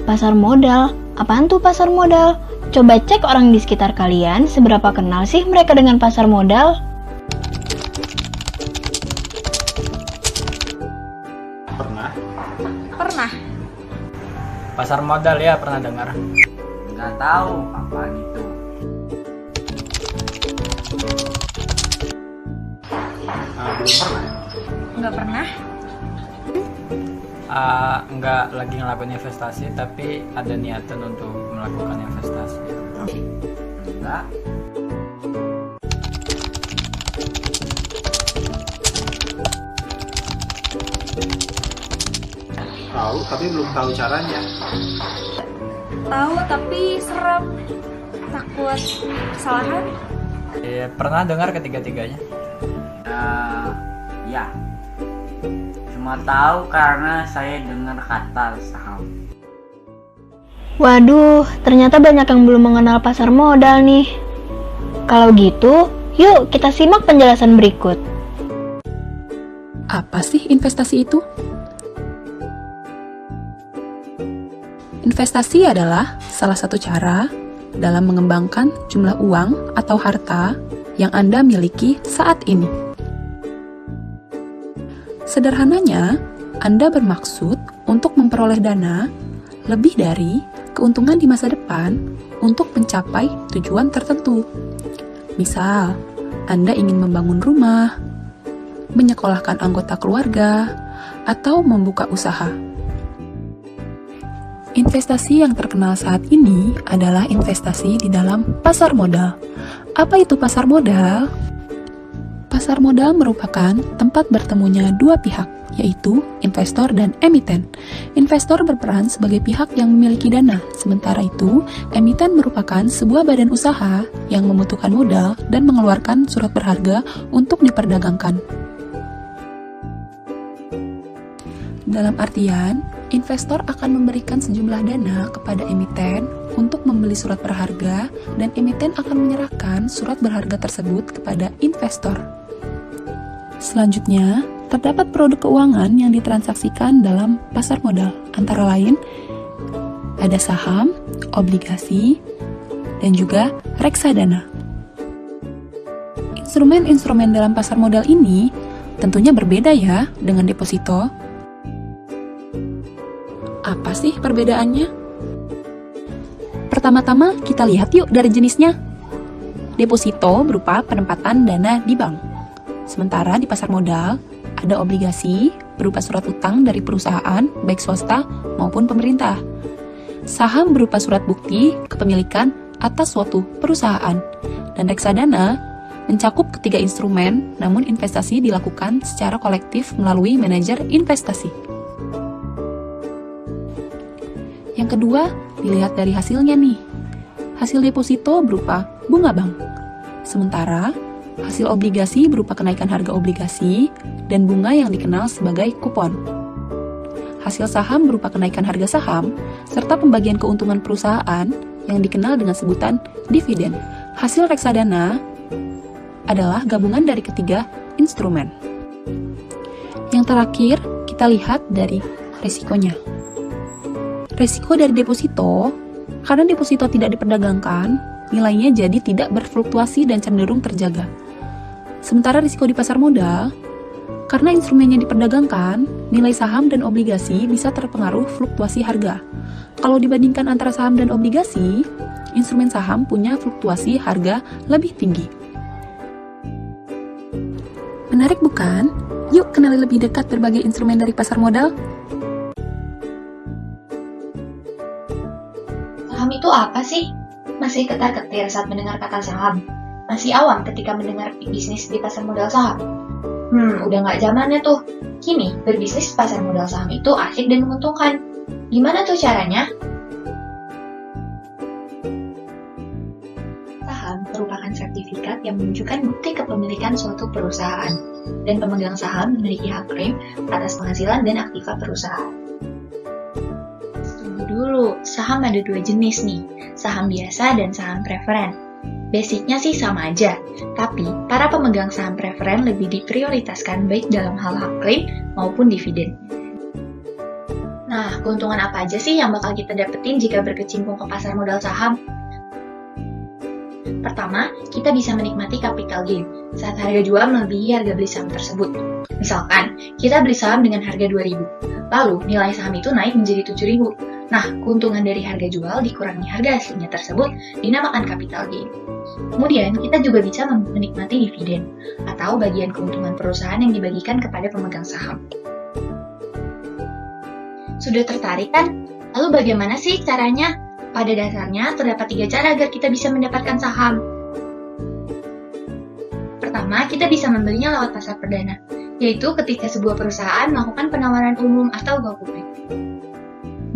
Pasar modal? Apaan tuh pasar modal? Coba cek orang di sekitar kalian, seberapa kenal sih mereka dengan pasar modal? Pernah? Pernah. Pasar modal ya, pernah dengar? Nggak tahu apaan itu. Belum pernah. Nggak pernah. Nggak lagi ngelakuin investasi, tapi ada niatan untuk melakukan investasi. Enggak. Tahu, tapi belum tahu caranya. Tahu tapi serem. Takut kesalahan. Pernah dengar ketiga-tiganya? Ya. Cuma tahu karena saya dengar kata saham. Waduh, ternyata banyak yang belum mengenal pasar modal nih. Kalau gitu, yuk kita simak penjelasan berikut. Apa sih investasi itu? Investasi adalah salah satu cara dalam mengembangkan jumlah uang atau harta yang Anda miliki saat ini. Sederhananya, Anda bermaksud untuk memperoleh dana lebih dari keuntungan di masa depan untuk mencapai tujuan tertentu. Misal, Anda ingin membangun rumah, menyekolahkan anggota keluarga, atau membuka usaha. Investasi yang terkenal saat ini adalah investasi di dalam pasar modal. Apa itu pasar modal? Pasar modal merupakan tempat bertemunya dua pihak, yaitu investor dan emiten. Investor berperan sebagai pihak yang memiliki dana, sementara itu, emiten merupakan sebuah badan usaha yang membutuhkan modal dan mengeluarkan surat berharga untuk diperdagangkan. Dalam artian, investor akan memberikan sejumlah dana kepada emiten untuk membeli surat berharga, dan emiten akan menyerahkan surat berharga tersebut kepada investor. Selanjutnya, terdapat produk keuangan yang ditransaksikan dalam pasar modal, antara lain ada saham, obligasi, dan juga reksadana. Instrumen-instrumen dalam pasar modal ini tentunya berbeda ya dengan deposito. Apa sih perbedaannya? Pertama-tama kita lihat yuk dari jenisnya. Deposito berupa penempatan dana di bank. Sementara di pasar modal ada obligasi berupa surat utang dari perusahaan baik swasta maupun pemerintah. Saham berupa surat bukti kepemilikan atas suatu perusahaan. Dan reksadana mencakup ketiga instrumen, namun investasi dilakukan secara kolektif melalui manajer investasi. Yang kedua, dilihat dari hasilnya nih. Hasil deposito berupa bunga bank. Sementara, hasil obligasi berupa kenaikan harga obligasi dan bunga yang dikenal sebagai kupon. Hasil saham berupa kenaikan harga saham, serta pembagian keuntungan perusahaan yang dikenal dengan sebutan dividen. Hasil reksadana adalah gabungan dari ketiga instrumen. Yang terakhir, kita lihat dari risikonya. Risiko dari deposito, karena deposito tidak diperdagangkan, nilainya jadi tidak berfluktuasi dan cenderung terjaga. Sementara risiko di pasar modal, karena instrumennya diperdagangkan, nilai saham dan obligasi bisa terpengaruh fluktuasi harga. Kalau dibandingkan antara saham dan obligasi, instrumen saham punya fluktuasi harga lebih tinggi. Menarik bukan? Yuk kenali lebih dekat berbagai instrumen dari pasar modal. Saham itu apa sih? Masih ketar-ketir saat mendengar kata saham. Masih awam ketika mendengar bisnis di pasar modal saham. Udah nggak zamannya tuh. Kini, berbisnis di pasar modal saham itu asik dan menguntungkan. Gimana tuh caranya? Saham merupakan sertifikat yang menunjukkan bukti kepemilikan suatu perusahaan. Dan pemegang saham memiliki hak klaim atas penghasilan dan aktiva perusahaan. Dulu, saham ada dua jenis nih, saham biasa dan saham preferen. Basicnya sih sama aja, tapi para pemegang saham preferen lebih diprioritaskan baik dalam hal hak klaim maupun dividen. Nah, Nah, keuntungan apa aja sih yang bakal kita dapetin jika berkecimpung ke pasar modal saham? Pertama, kita bisa menikmati capital gain saat harga jual melebihi harga beli saham tersebut. Misalkan, kita beli saham dengan harga 2.000, lalu nilai saham itu naik menjadi 7.000. Nah, keuntungan dari harga jual dikurangi harga aslinya tersebut dinamakan capital gain. Kemudian, kita juga bisa menikmati dividen atau bagian keuntungan perusahaan yang dibagikan kepada pemegang saham. Sudah tertarik kan? Lalu bagaimana sih caranya? Pada dasarnya, terdapat 3 cara agar kita bisa mendapatkan saham. Pertama, kita bisa membelinya lewat pasar perdana, yaitu ketika sebuah perusahaan melakukan penawaran umum atau go public.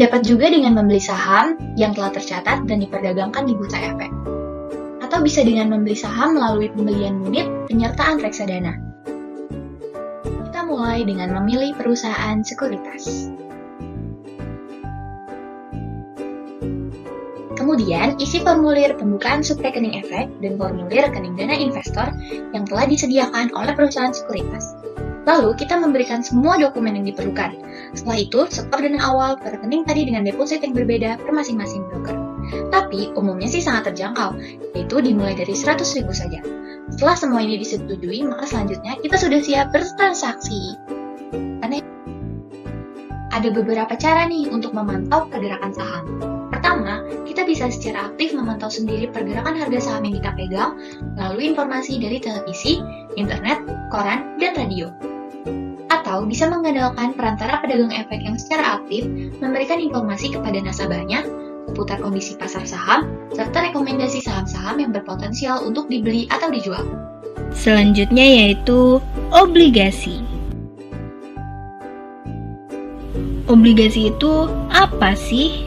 Dapat juga dengan membeli saham yang telah tercatat dan diperdagangkan di bursa efek. Atau bisa dengan membeli saham melalui pembelian unit penyertaan reksadana. Kita mulai dengan memilih perusahaan sekuritas. Kemudian, isi formulir pembukaan subrekening efek dan formulir rekening dana investor yang telah disediakan oleh perusahaan sekuritas. Lalu, kita memberikan semua dokumen yang diperlukan. Setelah itu, setor dana awal ke rekening tadi dengan deposit yang berbeda per masing-masing broker. Tapi, umumnya sih sangat terjangkau, yaitu dimulai dari 100.000 saja. Setelah semua ini disetujui, maka selanjutnya kita sudah siap bertransaksi. Ada beberapa cara nih untuk memantau pergerakan saham. Pertama, kita bisa secara aktif memantau sendiri pergerakan harga saham yang kita pegang melalui informasi dari televisi, internet, koran, dan radio. Atau bisa mengandalkan perantara pedagang efek yang secara aktif memberikan informasi kepada nasabahnya seputar kondisi pasar saham, serta rekomendasi saham-saham yang berpotensial untuk dibeli atau dijual. Selanjutnya yaitu obligasi. Obligasi itu apa sih?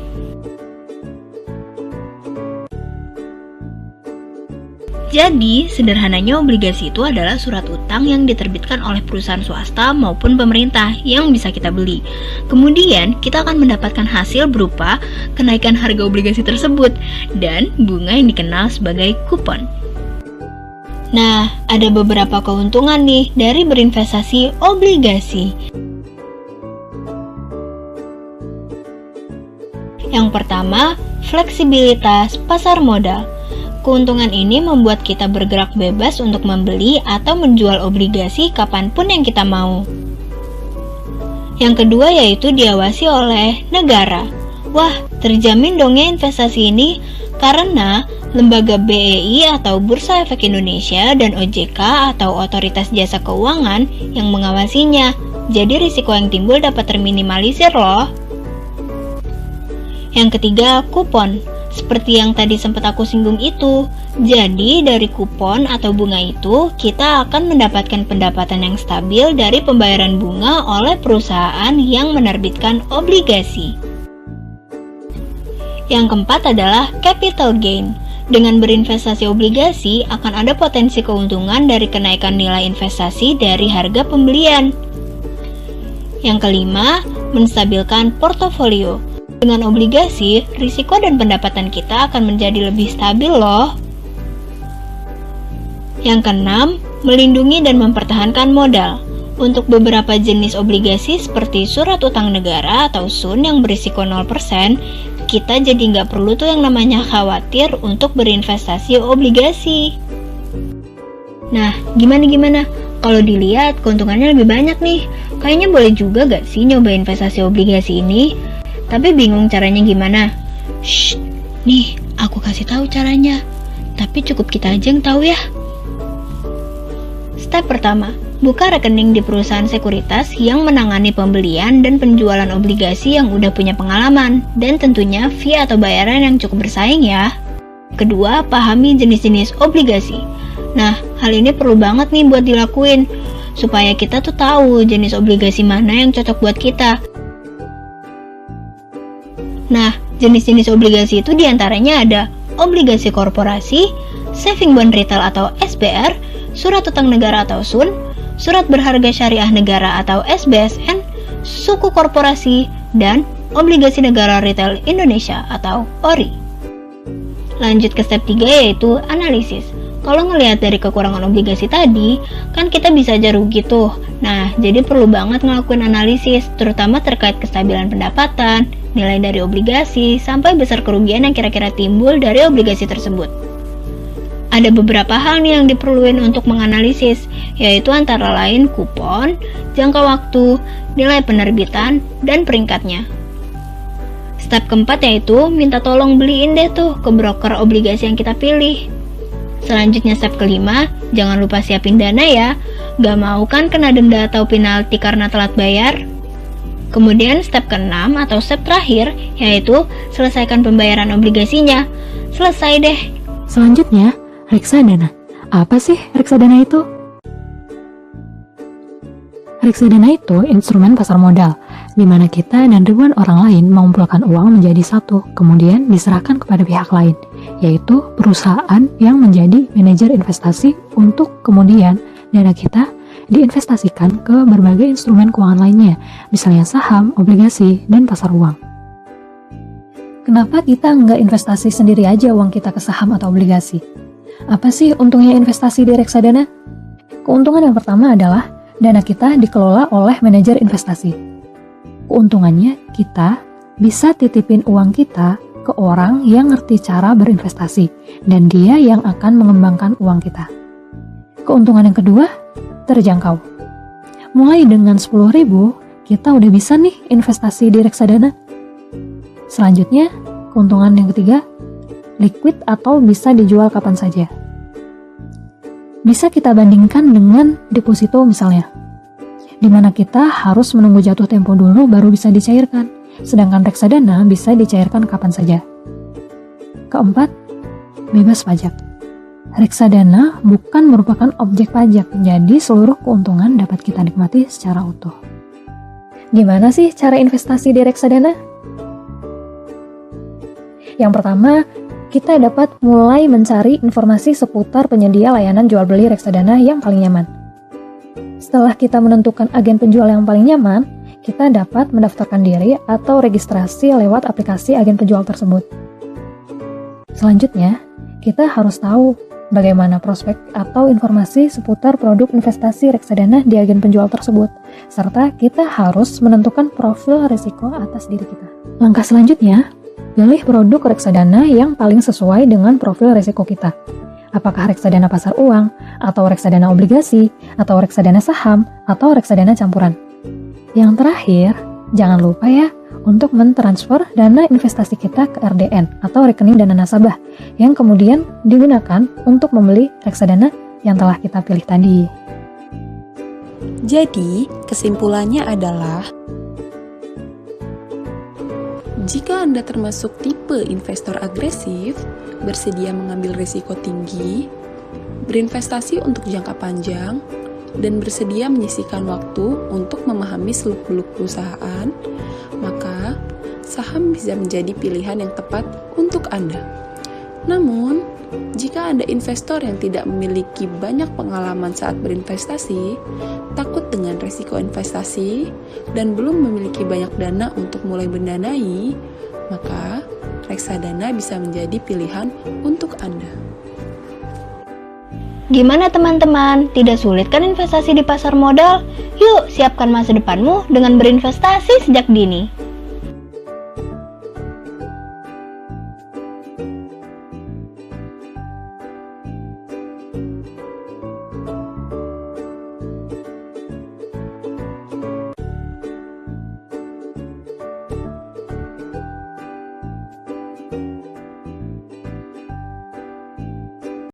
Jadi, sederhananya obligasi itu adalah surat utang yang diterbitkan oleh perusahaan swasta maupun pemerintah yang bisa kita beli. Kemudian, kita akan mendapatkan hasil berupa kenaikan harga obligasi tersebut dan bunga yang dikenal sebagai kupon. Nah, ada beberapa keuntungan nih dari berinvestasi obligasi. Yang pertama, fleksibilitas pasar modal. Keuntungan ini membuat kita bergerak bebas untuk membeli atau menjual obligasi kapanpun yang kita mau. Yang kedua yaitu diawasi oleh negara. Wah, terjamin dong ya investasi ini, karena lembaga BEI atau Bursa Efek Indonesia dan OJK atau Otoritas Jasa Keuangan yang mengawasinya. Jadi risiko yang timbul dapat terminimalisir loh. Yang ketiga, kupon. Seperti yang tadi sempat aku singgung itu. Jadi dari kupon atau bunga itu, kita akan mendapatkan pendapatan yang stabil dari pembayaran bunga oleh perusahaan yang menerbitkan obligasi. Yang keempat adalah capital gain. Dengan berinvestasi obligasi, akan ada potensi keuntungan dari kenaikan nilai investasi dari harga pembelian. Yang kelima, menstabilkan portofolio. Dengan obligasi, risiko dan pendapatan kita akan menjadi lebih stabil loh. Yang keenam, melindungi dan mempertahankan modal. Untuk beberapa jenis obligasi seperti surat utang negara atau SUN yang berisiko 0%, kita jadi nggak perlu tuh yang namanya khawatir untuk berinvestasi obligasi. Nah, gimana? Kalau dilihat, keuntungannya lebih banyak nih. Kayaknya boleh juga gak sih nyoba investasi obligasi ini? Tapi bingung caranya gimana? Shh, nih aku kasih tahu caranya. Tapi cukup kita aja yang tahu ya. Step pertama, buka rekening di perusahaan sekuritas yang menangani pembelian dan penjualan obligasi yang udah punya pengalaman dan tentunya fee atau bayaran yang cukup bersaing ya. Kedua, pahami jenis-jenis obligasi. Nah, hal ini perlu banget nih buat dilakuin supaya kita tuh tahu jenis obligasi mana yang cocok buat kita. Nah, jenis-jenis obligasi itu diantaranya ada obligasi korporasi, saving bond retail atau SBR, surat utang negara atau SUN, surat berharga syariah negara atau SBSN, suku korporasi, dan obligasi negara retail Indonesia atau ORI. Lanjut ke step 3 yaitu analisis. Kalau ngelihat dari kekurangan obligasi tadi, kan kita bisa aja rugi tuh. Nah, jadi perlu banget ngelakuin analisis, terutama terkait kestabilan pendapatan, nilai dari obligasi, sampai besar kerugian yang kira-kira timbul dari obligasi tersebut. Ada beberapa hal nih yang diperluin untuk menganalisis, yaitu antara lain kupon, jangka waktu, nilai penerbitan, dan peringkatnya. Step keempat yaitu minta tolong beliin deh tuh ke broker obligasi yang kita pilih. Selanjutnya step kelima, jangan lupa siapin dana ya. Gak mau kan kena denda atau penalti karena telat bayar? Kemudian step keenam atau step terakhir, yaitu selesaikan pembayaran obligasinya. Selesai deh. Selanjutnya, reksadana. Apa sih reksadana itu? Reksadana itu instrumen pasar modal, di mana kita dan ribuan orang lain mengumpulkan uang menjadi satu, kemudian diserahkan kepada pihak lain, yaitu perusahaan yang menjadi manajer investasi untuk kemudian dana kita diinvestasikan ke berbagai instrumen keuangan lainnya, misalnya saham, obligasi, dan pasar uang. Kenapa kita nggak investasi sendiri aja uang kita ke saham atau obligasi? Apa sih untungnya investasi di reksadana? Keuntungan yang pertama adalah dana kita dikelola oleh manajer investasi. Keuntungannya, kita bisa titipin uang kita ke orang yang ngerti cara berinvestasi, dan dia yang akan mengembangkan uang kita. Keuntungan yang kedua, terjangkau. Mulai dengan 10.000, kita udah bisa nih investasi di reksadana. Selanjutnya, keuntungan yang ketiga, liquid atau bisa dijual kapan saja. Bisa kita bandingkan dengan deposito misalnya, di mana kita harus menunggu jatuh tempo dulu baru bisa dicairkan, sedangkan reksadana bisa dicairkan kapan saja. Keempat, bebas pajak. Reksadana bukan merupakan objek pajak, jadi seluruh keuntungan dapat kita nikmati secara utuh. Gimana sih cara investasi di reksadana? Yang pertama, kita dapat mulai mencari informasi seputar penyedia layanan jual beli reksadana yang paling nyaman. Setelah kita menentukan agen penjual yang paling nyaman, kita dapat mendaftarkan diri atau registrasi lewat aplikasi agen penjual tersebut. Selanjutnya, kita harus tahu bagaimana prospek atau informasi seputar produk investasi reksadana di agen penjual tersebut, serta kita harus menentukan profil risiko atas diri kita. Langkah selanjutnya, pilih produk reksadana yang paling sesuai dengan profil risiko kita. Apakah reksadana pasar uang, atau reksadana obligasi, atau reksadana saham, atau reksadana campuran. Yang terakhir, jangan lupa ya untuk mentransfer dana investasi kita ke RDN atau rekening dana nasabah yang kemudian digunakan untuk membeli reksadana yang telah kita pilih tadi. Jadi, kesimpulannya adalah jika Anda termasuk tipe investor agresif, bersedia mengambil risiko tinggi, berinvestasi untuk jangka panjang, dan bersedia menyisihkan waktu untuk memahami seluk-beluk perusahaan, maka saham bisa menjadi pilihan yang tepat untuk Anda. Namun, jika Anda investor yang tidak memiliki banyak pengalaman saat berinvestasi, takut dengan risiko investasi, dan belum memiliki banyak dana untuk mulai mendanai, maka reksadana bisa menjadi pilihan untuk Anda. Gimana teman-teman? Tidak sulit kan investasi di pasar modal? Yuk, siapkan masa depanmu dengan berinvestasi sejak dini.